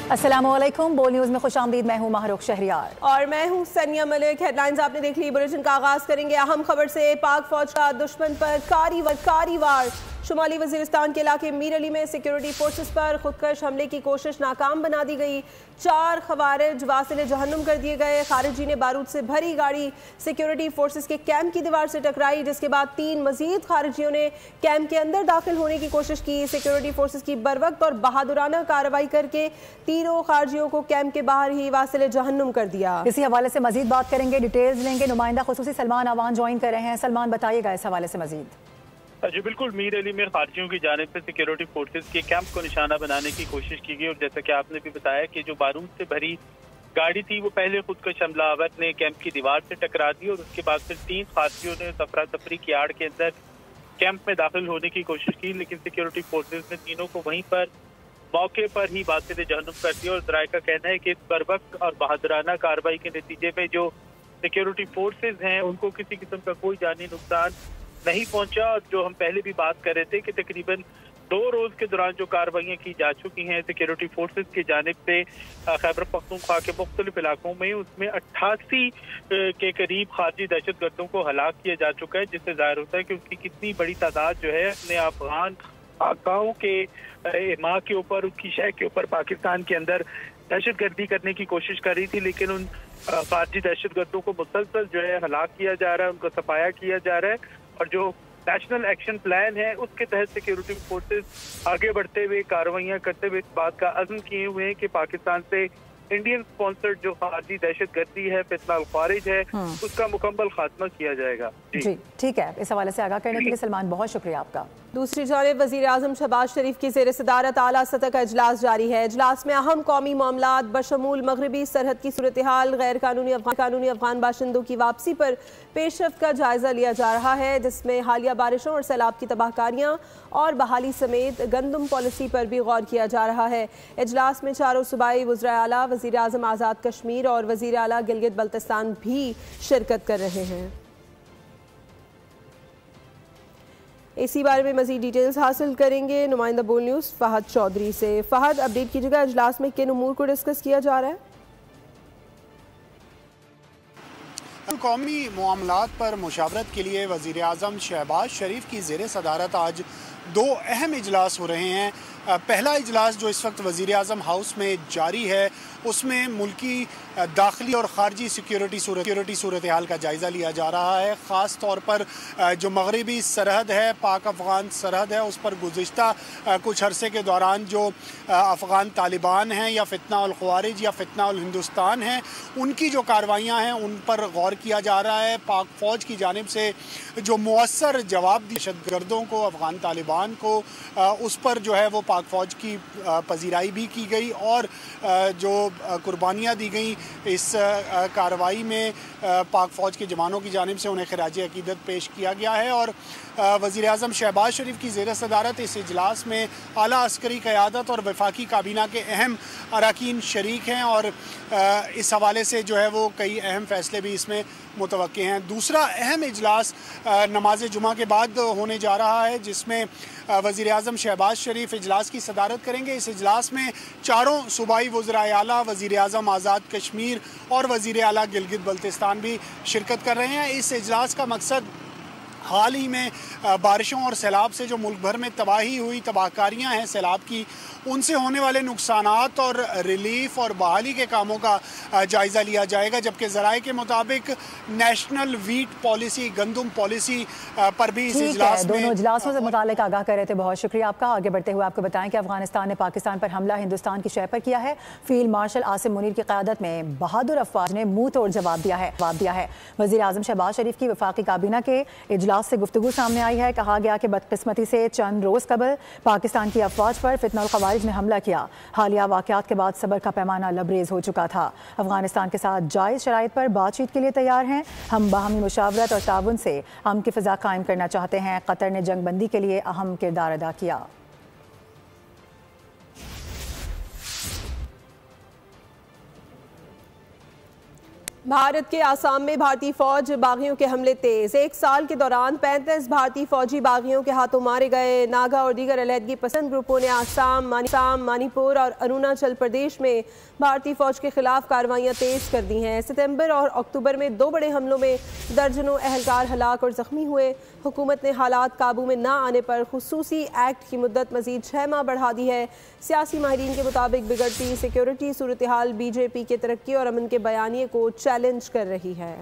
अस्सलामुअलैकुम। बोल न्यूज़ में खुशामदीद। मैं हूं महरुख शहरियार और मैं हूं सनिया मलिक। हेडलाइंस आपने देख ली। बुलेटिन का आगाज करेंगे अहम खबर से। पाक फौज का दुश्मन पर कारी वार। शुमाली वजीरिस्तान के इलाके मीर अली में सिक्योरिटी फोर्सेस पर खुदकश हमले की कोशिश नाकाम बना दी गई। 4 खवारिज वासिले जहन्नुम कर दिए गए। खारिजी ने बारूद से भरी गाड़ी सिक्योरिटी फोर्सेस के कैंप की दीवार से टकराई, जिसके बाद 3 मजीद खारिजियों ने कैंप के अंदर दाखिल होने की कोशिश की। सिक्योरिटी फोर्सेस की बरवक्त और बहादुराना कार्रवाई करके तीनों खारिजियों को कैंप के बाहर ही वासिले जहन्नुम कर दिया। इसी हवाले से मजीद बात करेंगे, डिटेल्स लेंगे। नुमाइंदा खुसूसी सलमान अवान ज्वाइन कर रहे हैं। सलमान, बताइएगा इस हवाले से मजीद। जी बिल्कुल, मीर अली में खारिजियों की जानिब से सिक्योरिटी फोर्सेस के कैंप को निशाना बनाने की कोशिश की गई और जैसा कि आपने भी बताया कि जो बारूद से भरी गाड़ी थी वो पहले खुदकश हमलावर ने कैंप की दीवार से टकरा दी और उसके बाद फिर 3 खारिजियों ने सफरा तफरी की आड़ के अंदर कैंप में दाखिल होने की कोशिश की, लेकिन सिक्योरिटी फोर्सेस ने तीनों को वहीं पर मौके पर ही वासिले जहन्नुम कर दिया। और जराये का कहना है कि इस बरवक्त और बहादुराना कार्रवाई के नतीजे में जो सिक्योरिटी फोर्सेज हैं उनको किसी किस्म का कोई जानी नुकसान नहीं पहुंचा। और जो हम पहले भी बात कर रहे थे कि तकरीबन 2 रोज के दौरान जो कार्रवाइयाँ की जा चुकी हैं सिक्योरिटी फोर्सेज की जानिब से खैबर पख्तूनख्वा के मुख्तलिफ इलाकों में, उसमें 88 के करीब खारजी दहशत गर्दों को हलाक किया जा चुका है, जिससे जाहिर होता है कि उनकी कितनी बड़ी तादाद जो है अपने अफगान आकाओं के माँ के ऊपर, उसकी शह के ऊपर पाकिस्तान के अंदर दहशत गर्दी करने की कोशिश कर रही थी। लेकिन उन खारजी दहशत गर्दों को मुसलसल जो है हलाक किया जा रहा है, उनको सफाया किया जा रहा है। और जो नेशनल एक्शन प्लान है उसके तहत सिक्योरिटी फोर्सेस आगे बढ़ते हुए कार्रवाइयां करते हुए इस बात का अज़्म किए हुए हैं कि पाकिस्तान से इंडियन स्पॉन्सर्ड जो खारजी दहशत गर्दी है, फितना अल खारिज है, उसका मुकम्मल खात्मा किया जाएगा। जी ठीक है, इस हवाले से आगाह करने के लिए सलमान बहुत शुक्रिया आपका। दूसरी जानिब वज़ीर आज़म शहबाज शरीफ की ज़ेर सदारत आला सतह का इजलास जारी है। इजलास में अहम कौमी मामलात बशमूल मगरबी सरहद की सूरत हाल, गैर कानूनी अफगान बाशिंदों की वापसी पर पेशरफ्त का जायजा लिया जा रहा है, जिसमें हालिया बारिशों और सैलाब की तबाहकारियाँ और बहाली समेत गंदम पॉलिसी पर भी गौर किया जा रहा है। इजलास में 4 सूबाई वज़ीर आला, वज़ीर आज़म आज़ाद कश्मीर और वज़ीर आला गिलगित बल्तिस्तान भी शिरकत कर रहे हैं। इसी बारे में मज़ीद डिटेल्स हासिल करेंगे नुमाइंदा बोल न्यूज़ फहद चौधरी से। फहद, अपडेट कीजिएगा, इजलास में किन उमूर को डिस्कस किया जा रहा है? कौमी मामलात पर मुशावरत के लिए वज़ीर आज़म शहबाज शरीफ की ज़ेर सदारत आज 2 अहम इजलास हो रहे हैं। पहला इजलास जो इस वक्त वज़ीर आज़म हाउस में जारी है उसमें मुल्की दाखिली और ख़ारजी सिक्योरिटी सूरत हाल का जायज़ा लिया जा रहा है। ख़ास तौर पर जो मगरबी सरहद है, पाक अफ़गान सरहद है, उस पर गुज़िश्ता कुछ अरसे के दौरान जो अफ़गान तालिबान हैं या फितना उल ख़वारिज या फितना उल हिंदुस्तान हैं, उनकी जो कार्रवाइयाँ हैं उन पर गौर किया जा रहा है। पाक फ़ौज की जानिब से जो मुअस्सर जवाब दहशत गर्दों को, अफ़गान तालिबान को, उस पर जो है वो पाक फ़ौज की पजीराई भी की गई और जो कुर्बानियाँ दी गई इस कार्रवाई में पाक फ़ौज के जवानों की जानिब से उन्हें खराज अकीदत पेश किया गया है। और वज़ीर आज़म शहबाज शरीफ की ज़ेर सदारत इस इजलास में आला अस्करी क़यादत और वफाकी काबीना के अहम अरकान शरीक हैं और इस हवाले से जो है वो कई अहम फ़ैसले भी इसमें मुतवक्के हैं। दूसरा अहम इजलास नमाज जुमा के बाद होने जा रहा है, जिसमें वज़ीर आज़म शहबाज शरीफ इजलास की सदारत करेंगे। इस इजलास में 4 सूबाई वज़राए आला, वज़ीर आज़म आज़ाद कश्मीर और वज़ीर आला गिलगित बल्तिस्तान भी शिरकत कर रहे हैं। इस इजलास का मकसद हाल ही में बारिशों और सैलाब से जो मुल्क भर में तबाही हुई, तबाहकारियाँ हैं सैलाब की, उनसे होने वाले नुकसानात और रिलीफ और बहाली के कामों का जायज़ा लिया जाएगा। जबकि ज़राए के मुताबिक नेशनल वीट पॉलिसी, गंदम पॉलिसी पर भी इस इजलास में दोनों इजलासों से मुताल्लिक़ आगाह कर रहे थे। बहुत शुक्रिया आपका। आगे बढ़ते हुए आपको बताएं कि अफगानिस्तान ने पाकिस्तान पर हमला हिंदुस्तान की शह पर किया है। फील्ड मार्शल आसिम मुनीर की क़यादत में बहादुर अफवाज ने मुँह तोड़ जवाब दिया है। वज़ीर आज़म शहबाज शरीफ की वफाकी काबीना के इजलास से गुफ्तगू सामने आई है। कहा गया कि बदकिस्मती से चंद रोज़ कबल पाकिस्तान की अफवाज पर फितना उल ख़वारिज ने हमला किया। हालिया वाक़यात के बाद सब्र का पैमाना लबरेज हो चुका था। अफगानिस्तान के साथ जायज़ शराइत पर बातचीत के लिए तैयार हैं। हम बाहमी मुशावरत और ताउन से अमन की फ़िज़ा कायम करना चाहते हैं। कतर ने जंगबंदी के लिए अहम किरदार अदा किया। भारत के आसाम में भारतीय फौज बागियों के हमले तेज। एक साल के दौरान 35 भारतीय फौजी बागियों के हाथों मारे गए। नागा और दीगर अलहदगी पसंद ग्रुपों ने आसाम, मणिपुर और अरुणाचल प्रदेश में भारतीय फौज के खिलाफ कार्रवाइयां तेज कर दी हैं। सितंबर और अक्टूबर में 2 बड़े हमलों में दर्जनों अहलकार हलाक और जख्मी हुए। हुकूमत ने हालात काबू में न आने पर खुसूसी एक्ट की मुद्दत मजीद 6 माह बढ़ा दी है। सियासी माहिरीन के मुताबिक बिगड़ती सिक्योरिटी सूरत हाल बीजेपी के तरक्की और अमन के बयानिए को चैलेंज कर रही है।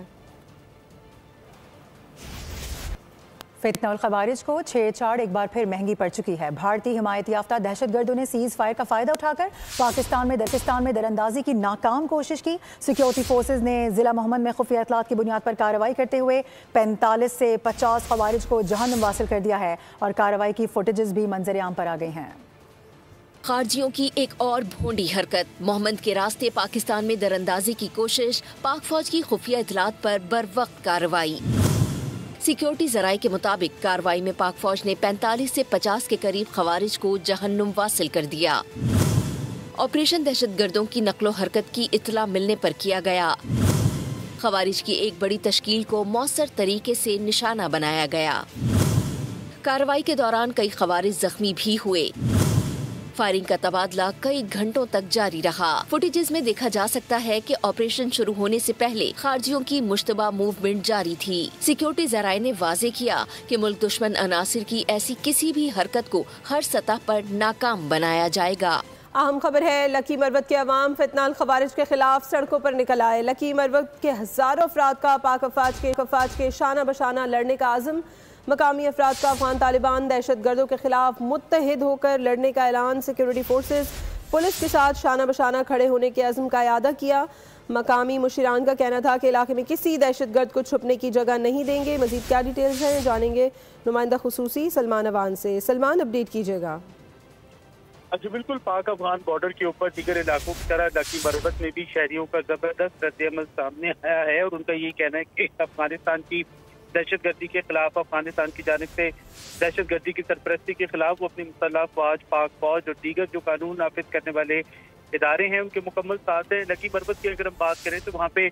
फितना और खवारिज को छेड़छाड़ एक बार फिर महंगी पड़ चुकी है। भारतीय हिमायत याफ्ता दहशतगर्दों ने सीज फायर का फायदा उठाकर पाकिस्तान में दरअंदाजी की नाकाम कोशिश की। सिक्योरिटी फोर्सेज ने जिला मोहम्मद में खुफिया इतलात की बुनियाद पर कार्रवाई करते हुए 45 से 50 खवारिज को जहन्नुम वासिल कर दिया है और कार्रवाई की फुटेजेस भी मंजर आम पर आ गई हैं। खारजियों की एक और भोंडी हरकत। मोहम्मद के रास्ते पाकिस्तान में दरअंदाजी की कोशिश, पाक फौज की खुफिया इतलात पर बर वक्त कार्रवाई। सिक्योरिटी जराये के मुताबिक कार्रवाई में पाक फौज ने 45 से 50 के करीब खवारिज को जहन्नुम वासिल कर दिया। ऑपरेशन दहशतगर्दों की नकलो हरकत की इत्तला मिलने पर किया गया। खवारिज की एक बड़ी तश्कील को मौसर तरीके से निशाना बनाया गया। कार्रवाई के दौरान कई खवारिज जख्मी भी हुए। फायरिंग का तबादला कई घंटों तक जारी रहा। फुटेजेस में देखा जा सकता है कि ऑपरेशन शुरू होने से पहले खारजियों की मुश्तबा मूवमेंट जारी थी। सिक्योरिटी जराये ने वाजे किया कि मुल्क दुश्मन अनासिर की ऐसी किसी भी हरकत को हर सतह पर नाकाम बनाया जाएगा। अहम खबर है, लकी मरवत के अवाम फितनाल खवारिज के खिलाफ सड़कों पर निकल आए। लकी मरवत के हजारों अफराद का पाक अफवाज के शाना बशाना लड़ने का आज़म। मकामी अफराद का अफगान तालिबान दहशतगर्दों के खिलाफ मुत्तहिद होकर लड़ने का ऐलान। सिक्योरिटी फोर्सेज पुलिस के साथ शाना बशाना खड़े होने के अज़्म का इयादा किया। मकामी मुशीरान का कहना था कि इलाके में किसी दहशतगर्द को छुपने की जगह नहीं देंगे। मजीद क्या डिटेल्स हैं जानेंगे नुमाइंदा खुसूसी सलमान अवान से। सलमान, अपडेट कीजिएगा। जी बिल्कुल, पाक अफगान बॉर्डर के ऊपर दीगर इलाकों की तरह लकी मरवत में भी शहरियों का जबरदस्त रद्द-ए-अमल सामने आया है और उनका ये कहना है कि अफगानिस्तान की दहशतगर्दी के खिलाफ, अफगानिस्तान की जानिब से दहशतगर्दी की सरपरस्ती के खिलाफ वो अपनी मुसल्लह फौज, पाक फौज और दीगर जो कानून नाफिज करने वाले इदारे हैं उनके मुकम्मल साथ है। लकी मरवत की अगर हम बात करें तो वहाँ पे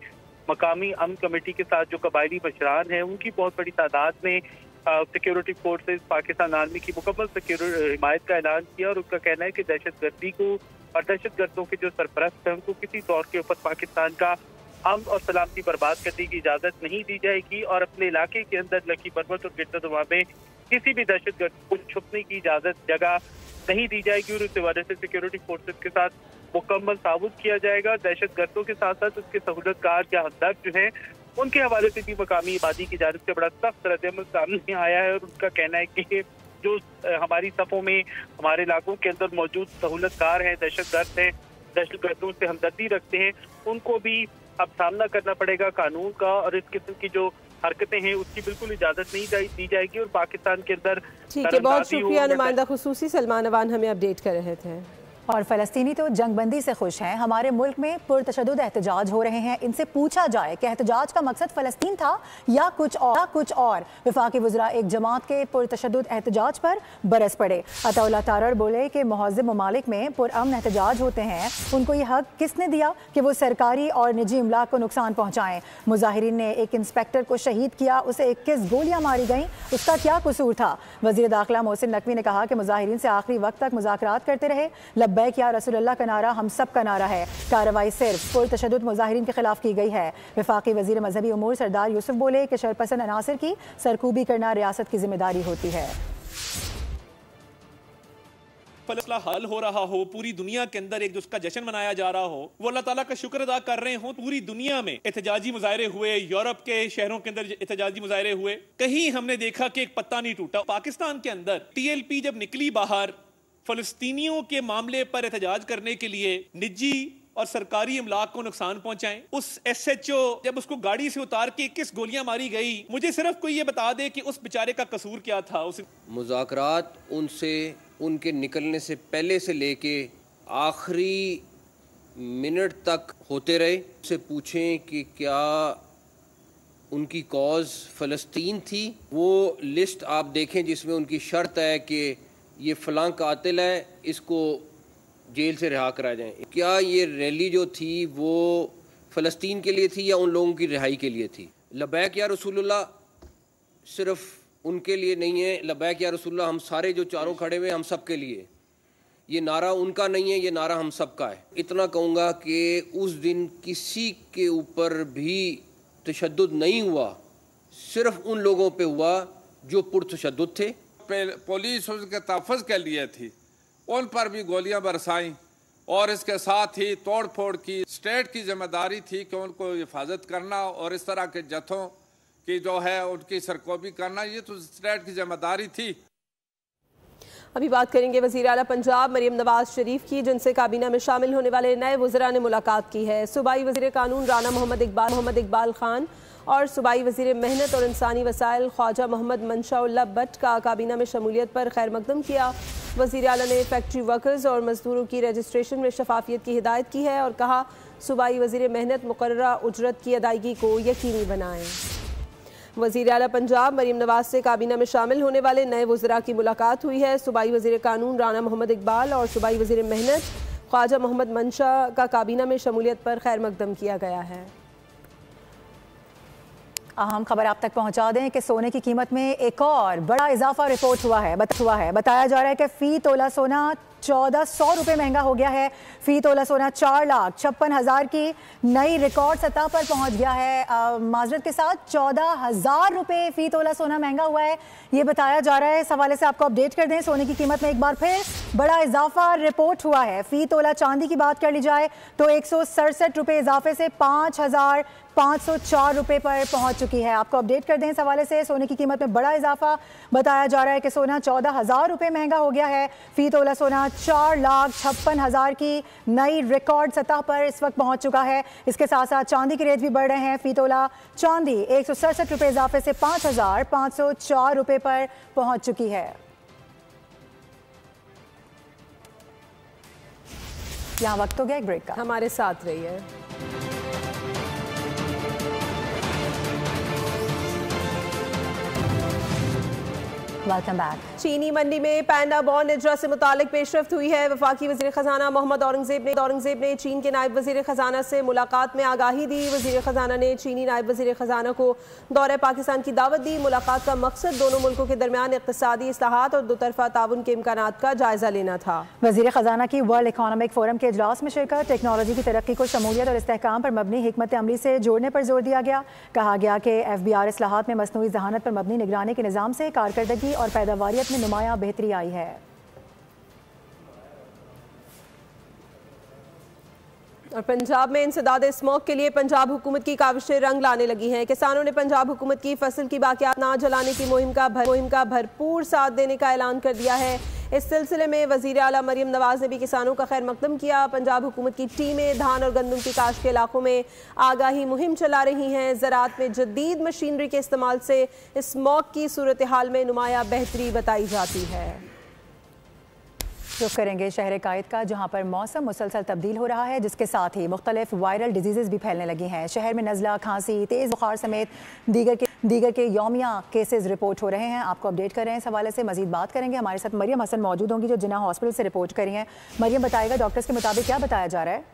मकामी अमन कमेटी के साथ जो कबायली मशरान हैं उनकी बहुत बड़ी तादाद में सिक्योरिटी फोर्सेज, पाकिस्तान आर्मी की मुकम्मल हिमायत का ऐलान किया और उनका कहना है कि दहशतगर्दी को और दहशतगर्दों के जो सरपरस्त हैं उनको किसी तौर के ऊपर पाकिस्तान का अमन और सलामती बर्बाद करने की इजाजत नहीं दी जाएगी और अपने इलाके के अंदर लकी मरवत और गिरदा दुआ में किसी भी दहशतगर्द को छुपने की इजाजत जगह नहीं दी जाएगी और इस वजह से सिक्योरिटी फोर्सेज के साथ मुकम्मल ताउन किया जाएगा। दहशतगर्दों के साथ साथ उसके सहूलतकार या हमदर्द जो है उनके हवाले से भी मकामी आबादी की जानिब से बड़ा सख्त रद्द-ए-अमल सामने आया है और उनका कहना है कि जो हमारी सफ़ों में हमारे इलाकों के अंदर मौजूद सहूलतकार हैं, दहशतगर्द हैं, दहशतगर्दों से हमदर्दी रखते हैं, उनको भी अब सामना करना पड़ेगा कानून का और इस किस्म की जो हरकतें हैं उसकी बिल्कुल इजाजत नहीं दी जाएगी और पाकिस्तान के अंदर। ठीक है, बहुत शुक्रिया नुमाइंदा खुसूसी सलमान अवान हमें अपडेट कर रहे थे। और फ़लस्तीनी तो जंगबंदी से खुश हैं। हमारे मुल्क में पुरतशद्दुद एहतजाज हो रहे हैं। इनसे पूछा जाए कि एहतजाज का मकसद फ़लस्तीन था या कुछ और। वफाकी वज़रा एक जमात के पुरतशद्दुद एहतजाज पर बरस पड़े। अताउल्लाह तारड़ बोले कि मुहज़्ज़िब ममालिक में पुरअमन एहतजाज होते हैं, उनको ये हक किसने दिया कि वो सरकारी और निजी इमलाक को नुकसान पहुँचाएँ। मुजाहिरीन ने एक इंस्पेक्टर को शहीद किया, उसे 21 गोलियाँ मारी गईं, उसका क्या कसूर था। वज़ीर दाखिला मोहसिन नकवी ने कहा कि मुजाहिरीन से आखिरी वक्त तक मुज़ाकरात करते रहे। लब्बैक या रसूलुल्लाह का नारा हम सब का नारा है। कार्रवाई सिर्फ पुरतशद्दुद मुजाहिरीन के खिलाफ की गई है। वफाकी वज़ीर मजहबी उमूर सरदार यूसुफ बोले कि शरपसंद अनासिर की सरकूबी करना रियासत की जिम्मेदारी होती है। फैसला हल हो रहा हो, पूरी दुनिया के अंदर एक जिसका जश्न मनाया जा रहा हो, वो अल्लाह ताला का शुक्र अदा कर रहे हो। पूरी दुनिया में एहतजाजी मुजाहरे हुए, यूरोप के शहरों के अंदर एहतजाजी मुजाहरे हुए, कहीं हमने देखा कि एक पत्ता नहीं टूटा। पाकिस्तान के अंदर TLP जब निकली बाहर फलस्तीनियों के मामले पर एहतजाज करने के लिए निजी और सरकारी इमलाक को नुकसान पहुंचाएं, उस SHO जब उसको गाड़ी से उतार के 21 गोलियां मारी गई, मुझे सिर्फ कोई ये बता दे कि उस बेचारे का कसूर क्या था। उस मुज़ाकरात उनसे उनके निकलने से पहले से लेके आखिरी मिनट तक होते रहे। उससे पूछें कि क्या उनकी कॉज फ़लस्तीन थी। वो लिस्ट आप देखें जिसमें उनकी शर्त है कि ये फ़लाँ कातिल है, इसको जेल से रिहा करा जाए। क्या ये रैली जो थी वो फ़लस्तीन के लिए थी या उन लोगों की रिहाई के लिए थी। लबैक या रसूलुल्लाह सिर्फ उनके लिए नहीं है, लबैक या रसूलुल्लाह हम सारे जो चारों खड़े हुए हम सब के लिए। ये नारा उनका नहीं है, ये नारा हम सब का है। इतना कहूँगा कि उस दिन किसी के ऊपर भी तशद्दुद नहीं हुआ, सिर्फ उन लोगों पे हुआ जो पुरतशद्दुद थे। पुलिस उसके तहफ़्फ़ुज़ के लिए थी, उन पर भी गोलियां बरसाईं और इसके साथ ही तोड़ फोड़ की। स्टेट की जिम्मेदारी थी कि उनको हिफाजत करना और इस तरह के जत्थों की जो है उनकी सरकोबी करना, ये तो स्टेट की जिम्मेदारी थी। अभी बात करेंगे वज़ीर आला पंजाब मरियम नवाज शरीफ की, जिनसे काबीना में शामिल होने वाले नए वज़रा ने मुलाकात की है। सूबाई वज़ीर कानून राना मोहम्मद इकबाल खान और सूबाई वज़ीर मेहनत और इंसानी वसाइल ख्वाजा मोहम्मद मंशाउल्लाह भट्ट का काबीना में शमूलियत पर खैर मकदम किया। वज़ीर आला ने फैक्ट्री वर्कर्स और मजदूरों की रजिस्ट्रेशन में शफाफियत की हिदायत की है और कहा सूबाई वज़ीर मेहनत मुकर्ररा उजरत की अदायगी को यकीनी बनाएं। वज़ीर आला पंजाब मरियम नवाज से काबीना में शामिल होने वाले नए वज़रा की मुलाकात हुई है। सूबाई वज़ीर कानून राना मोहम्मद इकबाल और सूबाई वज़ीर मेहनत ख्वाजा मोहम्मद मंशा का काबीना में शमूलियत पर खैर मकदम किया गया है। अहम खबर आप तक पहुंचा दें कि सोने की कीमत में एक और बड़ा इजाफा रिपोर्ट हुआ है। बताया जा रहा है कि फी तोला सोना 1400 रुपये महंगा हो गया है। फी तोला सोना 4,56,000 की नई रिकॉर्ड सतह पर पहुंच गया है। माजरत के साथ 14,000 रुपये फी तोला सोना महंगा हुआ है, ये बताया जा रहा है। इस हवाले से आपको अपडेट कर दें, सोने की कीमत में एक बार फिर बड़ा इजाफा रिपोर्ट हुआ है। फी तोला चांदी की बात कर ली जाए तो 167 रुपये इजाफे से 5,504 रुपये पर पहुंच चुकी है। आपको अपडेट कर दें, इस हवाले से सोने की कीमत में बड़ा इजाफा बताया जा रहा है कि सोना 14,000 रुपये महंगा हो गया है। फी तोला सोना 4,56,000 की नई रिकॉर्ड सतह पर इस वक्त पहुंच चुका है। इसके साथ साथ चांदी के रेट भी बढ़ रहे हैं। फी तोला चांदी 167 रुपये इजाफे से 5,504 रुपये पर पहुंच चुकी है। यहाँ वक्त हो गया एक ब्रेक का, हमारे साथ रहिए। Welcome back. चीनी मंडी में पैंडा बॉन्ड इजरा से मुतालिक पेशरफ्त हुई है। वफाकी वज़ीर ख़जाना मोहम्मद औरंगज़ेब ने चीन के नायब वज़ीर ख़जाना से मुलाकात में आगाही दी। वज़ीर ख़जाना ने चीनी नायब वज़ीर ख़जाना को दौरे पाकिस्तान की दावत दी। मुलाकात का मकसद दोनों मुल्कों के दरमियान इक़्तिसादी इस्लाहात और दोतरफा ताउन के इम्कानात का जायज़ा लेना था। वज़ीर ख़जाना की वर्ल्ड इकोनॉमिक फोरम के इजलास में शिरकत, टेक्नोलॉजी की तरक्की को शमूलियत और इस्तेहकाम पर मबनी हिकमत अमली से जोड़ने पर जोर दिया गया। कहा गया कि FBR इस्लाहात में मसनूई ज़हानत पर मबनी निगरानी के निज़ाम से कारकर्दगी और पैदावारियत में नुमाया बेहतरी आई है। और पंजाब में इंसदाद स्मोक के लिए पंजाब हुकूमत की काविशें रंग लाने लगी हैं। किसानों ने पंजाब हुकूमत की फसल की बाकियात ना जलाने की मुहिम का भरपूर साथ देने का ऐलान कर दिया है। इस सिलसिले में वज़ीर आला मरियम नवाज ने भी किसानों का खैर मकदम किया। पंजाब हुकूमत की टीमें धान और गंदम की काश्त के इलाकों में आगाही मुहिम चला रही हैं। ज़राअत में जदीद मशीनरी के इस्तेमाल से स्मोक की सूरत हाल में नुमाया बेहतरी बताई जाती है। रुख करेंगे शहर कायद का, जहाँ पर मौसम मुसलसल तब्दील हो रहा है, जिसके साथ ही मुख्तलिफ वायरल डिजीज़ भी फैलने लगी हैं। शहर में नज़ला, खांसी, तेज़ बुखार समेत दीगर के यौमिया केसेस रिपोर्ट हो रहे हैं। आपको अपडेट कर रहे हैं। इस हवाले से मजीद बात करेंगे। हमारे साथ मरियम हसन मौजूद होंगी, जो जिन्ना हॉस्पिटल से रिपोर्ट करी हैं। मरियम, बताएगा डॉक्टर्स के मुताबिक क्या बताया जा रहा है?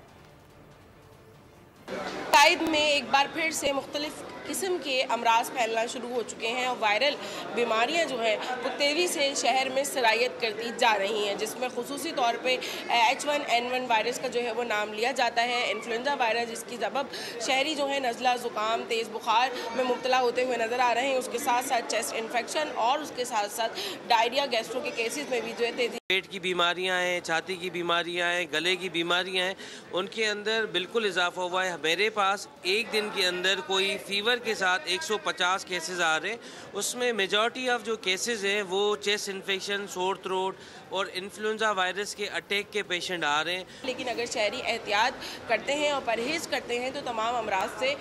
कायद में एक बार फिर से मुख्तलिफ किस्म के अमराज फैलना शुरू हो चुके हैं और वायरल बीमारियां जो हैं वो तेज़ी से शहर में सरायत करती जा रही हैं, जिसमें खुसूसी तौर पे H1N1 वायरस का जो है वो नाम लिया जाता है। इन्फ्लुएंजा वायरस, जिसकी सबब शहरी जो है नज़ला, ज़ुकाम, तेज़ बुखार में मुब्तला होते हुए नज़र आ रहे हैं। उसके साथ साथ चेस्ट इन्फेक्शन और उसके साथ साथ डायरिया, गैस्ट्रो के केसेस में भी जो है तेज़ी, पेट की बीमारियां हैं, छाती की बीमारियां हैं, गले की बीमारियां हैं, उनके अंदर बिल्कुल इजाफा हुआ है। मेरे पास एक दिन के अंदर कोई फीवर के साथ 150 केसेस आ रहे हैं। उसमें मेजॉरिटी ऑफ जो केसेस हैं वो चेस्ट इन्फेक्शन, सोर थ्रोट और इन्फ्लुएंजा वायरस के अटैक के पेशेंट आ रहे हैं। लेकिन अगर शहरी एहतियात करते हैं और परहेज करते हैं तो तमाम अमराज से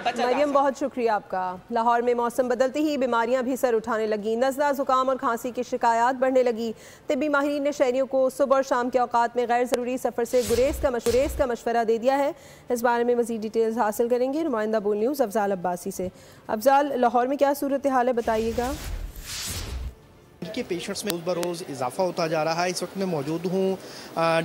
बचा। मरियम, बहुत शुक्रिया आपका। लाहौर में मौसम बदलते ही बीमारियां भी सर उठाने लगी। नज़ला, ज़ुकाम और खांसी की शिकायत बढ़ने लगी। तिब्बी माहिरीन ने शहरियों को सुबह और शाम के औकात में गैर ज़रूरी सफ़र से गुरेज का मशवरा दे दिया है। इस बारे में मज़ीद डिटेल्स हासिल करेंगे नुमाइंदा बोल न्यूज़ अफजाल अब्बासी से। अफजाल, लाहौर में क्या सूरत हाल है, बताइएगा। के पेशेंट्स में रोज़ बरोज़ इजाफा होता जा रहा है। इस वक्त मैं मौजूद हूँ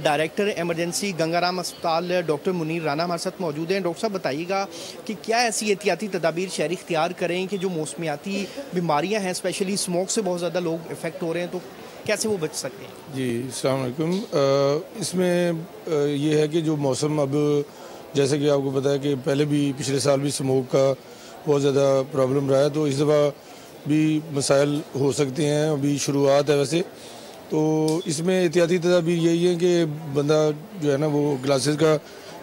डायरेक्टर एमरजेंसी गंगाराम अस्पताल डॉक्टर मुनीर राना हमारे साथ मौजूद हैं। डॉक्टर साहब बताइएगा कि क्या ऐसी एहतियाती तदाबीर शहरी इख्तियार करें कि जो मौसमियाती बीमारियाँ हैं, स्पेशली स्मोक से बहुत ज़्यादा लोग इफ़ेक्ट हो रहे हैं, तो कैसे वो बच सकते हैं? जी अस्सलाम वालेकुम। इसमें ये है कि जो मौसम अब जैसे कि आपको पता है कि पहले भी पिछले साल भी स्मोक का बहुत ज़्यादा प्रॉब्लम रहा है, तो इस दफ़ा भी मसाइल हो सकते हैं। अभी शुरुआत है वैसे, तो इसमें एहतियाती तदाबीर यही है कि बंदा जो है ना वो ग्लासेस का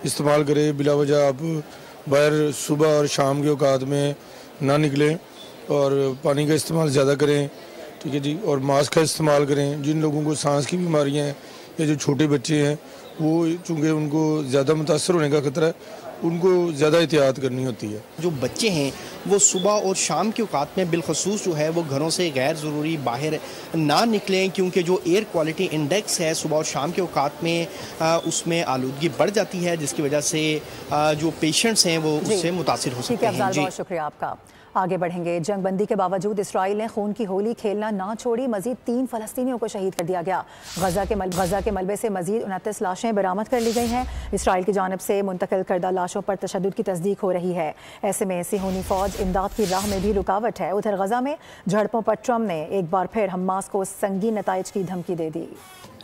इस्तेमाल करे, बिला वजह आप बाहर सुबह और शाम के औकात में ना निकलें और पानी का इस्तेमाल ज़्यादा करें, ठीक है जी, और मास्क का इस्तेमाल करें। जिन लोगों को सांस की बीमारियां हैं या जो छोटे बच्चे हैं वो चूँकि उनको ज़्यादा मुतासर होने का खतरा है, उनको ज़्यादा एहतियात करनी होती है। जो बच्चे हैं वो सुबह और शाम के औकात में बिलखसूस जो है वो घरों से गैर ज़रूरी बाहर ना निकलें, क्योंकि जो एयर क्वालिटी इंडेक्स है सुबह और शाम के औकात में उसमें आलूदगी बढ़ जाती है, जिसकी वजह से जो पेशेंट्स हैं वो उससे मुतासिर हो सकते हैं। बहुत शुक्रिया आपका। आगे बढ़ेंगे। जंगबंदी के बावजूद इसराइल ने खून की होली खेलना ना छोड़ी, मजीद 3 फलस्तीनियों को शहीद कर दिया गया। गजा के मलबे से मजीद 29 लाशें बरामद कर ली गई हैं। इसराइल की जानिब से मुंतकिल करदा लाशों पर तशद्दुद की तस्दीक हो रही है। ऐसे में सिहोनी फौज इमदाद की राह में भी रुकावट है। उधर गजा में झड़पों पर ट्रम्प ने एक बार फिर हमास को संगीन नताइज की धमकी दे दी।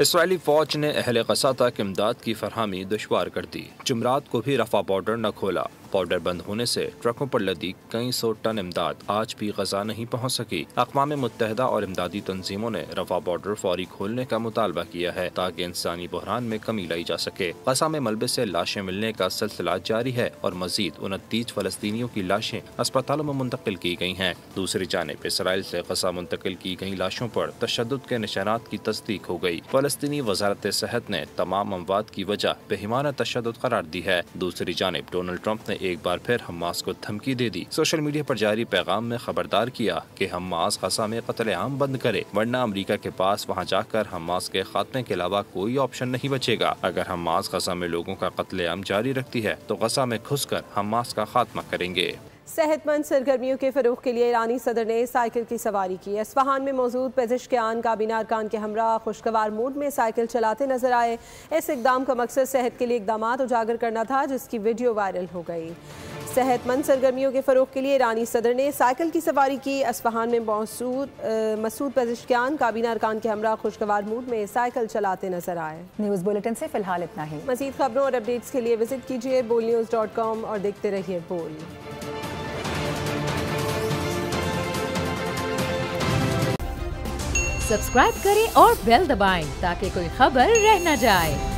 इसराइली फौज ने अहले गजा तक इमदाद की फरहमी दुश्वार कर दी। जुमरात को भी रफा बॉर्डर न खोला। बॉर्डर बंद होने से ट्रकों पर लदी कई सौ टन इमदाद आज भी गजा नहीं पहुंच सकी। अक़वाम मुत्तहिदा और इमदादी तंजीमों ने रफा बॉर्डर फौरी खोलने का मुतालबा किया है ताकि इंसानी बहरान में कमी लाई जा सके। गजा में मलबे से लाशें मिलने का सिलसिला जारी है और मजीद 29 फलस्तीनियों की लाशें अस्पतालों में मुंतकिल की गई हैं। दूसरी जानिब इसराइल से गजा मुंतकिल की गई लाशों पर तशद्दुद के निशानात की तस्दीक हो गई। फलस्तीनी वजारत सेहत ने तमाम अमवात की वजह बेहिमाना तशद्दुद करार दी है। दूसरी जानिब डोनाल्ड ट्रंप ने एक बार फिर हमास को धमकी दे दी। सोशल मीडिया पर जारी पैगाम में खबरदार किया कि हमास गजा में कत्ल-ए-आम बंद करे, वरना अमेरिका के पास वहां जाकर हमास के खात्मे के अलावा कोई ऑप्शन नहीं बचेगा। अगर हमास गजा में लोगों का कत्ल-ए-आम जारी रखती है तो गजा में घुसकर हमास का खात्मा करेंगे। सेहतमंद सरगर्मियों के फरोग के लिए ईरानी सदर ने साइकिल की सवारी की। इस्फहान में मौजूद पेजिशकियान काबीना अरकान के हमरा खुशगवार मूड में साइकिल चलाते नजर आए। इस इकदाम का मकसद सेहत के लिए इकदामात उजागर करना था, जिसकी वीडियो वायरल हो गई। सेहतमंद सरगर्मियों के फरोग के लिए ईरानी सदर ने साइकिल की सवारी की। इस्फहान में मसूद पेजिशकियान काबीना अरकान के हमरा खुशगवार मूड में साइकिल चलाते नजर आए। न्यूज़ बुलेटिन से फिलहाल इतना ही। मजीद खबरों और अपडेट्स के लिए विजिट कीजिए bolnews.com और देखते रहिए बोल। सब्सक्राइब करें और बेल दबाएं ताकि कोई खबर रह न जाए।